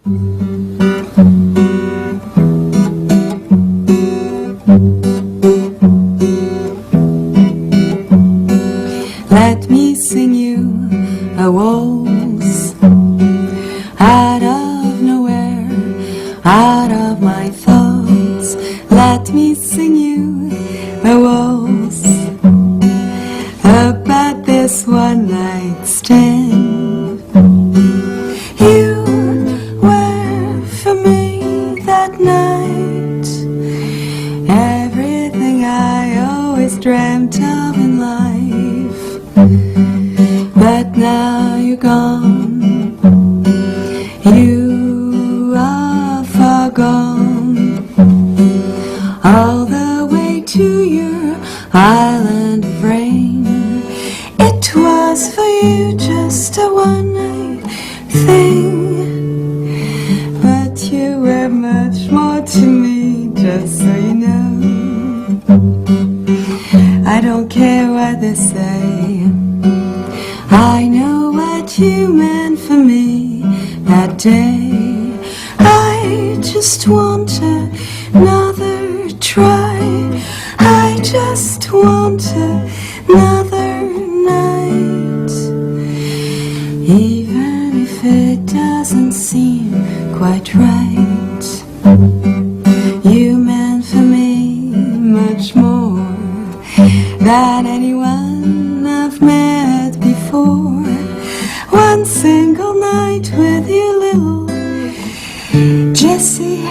Let me sing you a waltz out of nowhere, out of my thoughts. Let me sing you a waltz about this one night stand. You were for me that night everything I always dreamt of in life. But now you're gone, you are far gone, all the way to your island of rain. It was for you just a one-night thing, but you were much more to me, just so you know. I don't care what they say, I know what you meant for me that day. I just want another try, I just want another night, even if it doesn't seem quite right. You meant for me much more than anyone I've met before. One single night with you, little Jessie,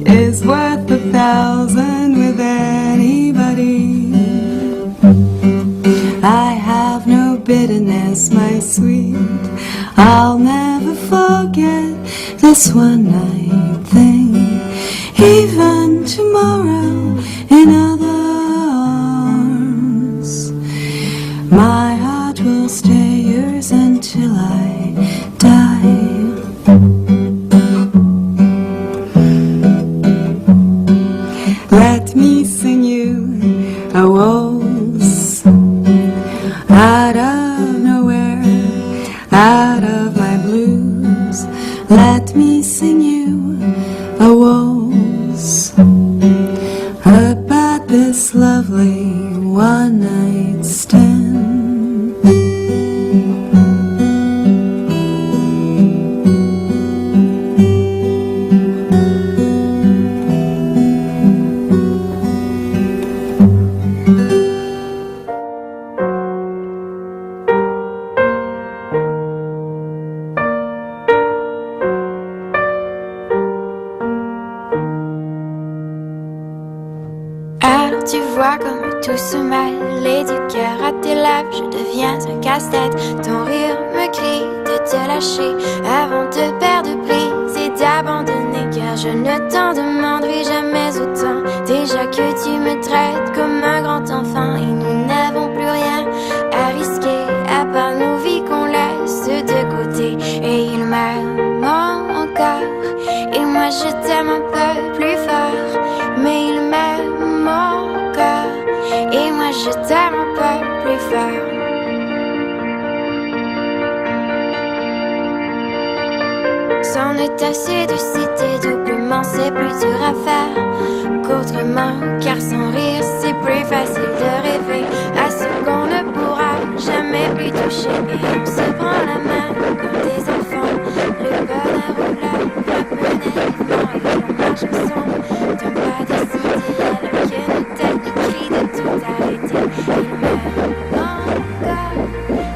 is worth 1,000 with anybody. I have no bitterness, my sweet, I'll never forget this one night thing. Even tomorrow in other arms, my heart will stay yours until I die. Let me sing you a waltz out of nowhere, out of my blues. Let me sing you a waltz about this lovely one-night stand. Alors tu vois comme tout se mêle, et du cœur à tes lèvres je deviens un casse-tête. Ton rire me crie de te lâcher avant de perdre prise et d'abandonner, car je ne t'en demanderai jamais autant. Déjà que tu me traites comme un grand enfant, et nous n'avons plus rien à risquer à part nos vies qu'on laisse de côté. Et il m'aime encore, et moi je t'aime un peu plus fort, mais il m'aime encore, et moi je t'aime un peu plus fort. C'en est assez de citer doublement, c'est plus dur à faire qu'autrement, car sans rire c'est plus facile de rêver à ce qu'on ne pourra jamais plus toucher. Et on se prend la main comme des enfants, le bonheur ou la peu naïvement, et on marche ensemble d'un pas décidé, alors que nos têtes nous crient de tout arrêter. Il m'aime encore,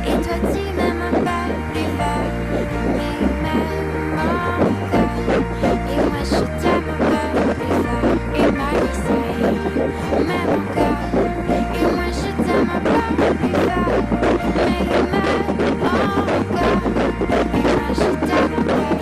et toi tu m'aimes un peu plus fort, mais il m'aime encore, et moi je t'aime un peu plus fort. Et malgré ça, il m'aime encore, et moi je t'aime un peu plus fort, mais il m'aime encore, et moi je t'aime un peu plus fort.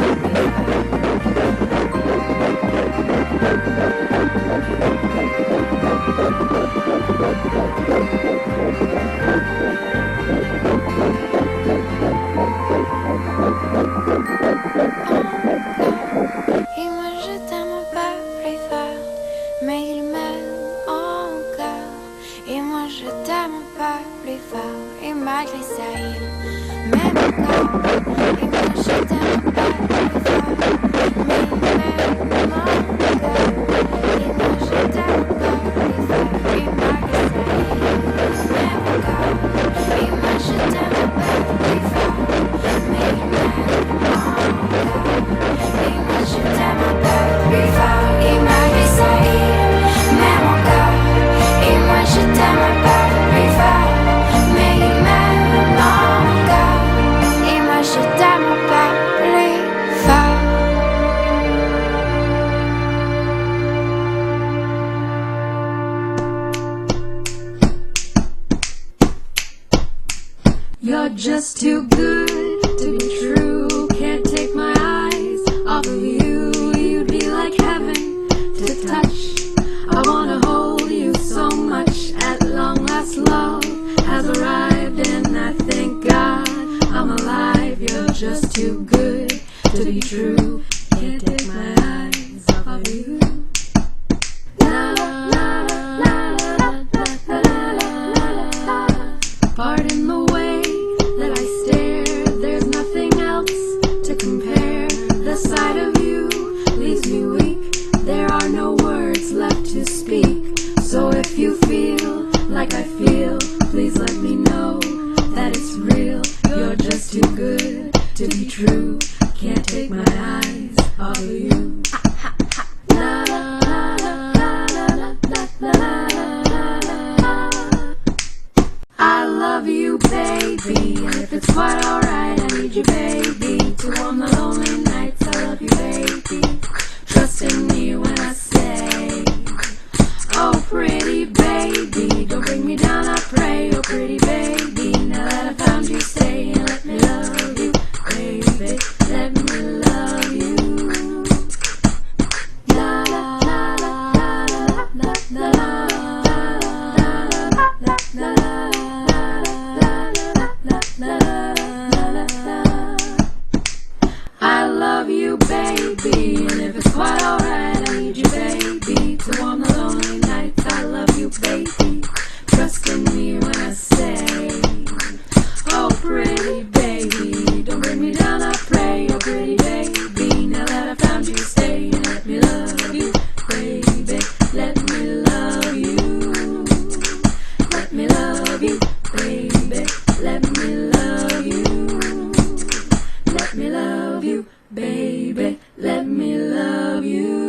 off of you. You'd be like heaven to touch. I wanna hold you so much. At long last love has arrived, and I thank God I'm alive. You're just too good to be true. Can't take my eyes off of you. La la la la la la la la. Pardon the way that I stare. There's nothing else to compare. The sight of you leaves me weak. There are no words left to speak. So if you feel like I feel, please let me know that it's real. You're just too good to be true. Can't take my eyes off of you. La la la la la la la la. I love you, baby, and if it's quite alright, I need you, baby, to warm the lonely nights. I love you, baby. Trust in me when I say, oh, pretty baby, don't bring me down, I pray. Oh, pretty baby, now that I found you, stay and let me love you, baby. Let me love you. La la la la la la la la. I love you, baby, and if it's quite alright, I need you, baby, to warm the lonely nights. I love you, baby. Trust in me when I say, oh, pretty baby, don't bring me down, I pray. Oh, pretty baby, now that I found you, stay and let me love you, baby. Let me love you. Let me love you, baby. Let me love you. Let me love you, baby. Let me love you.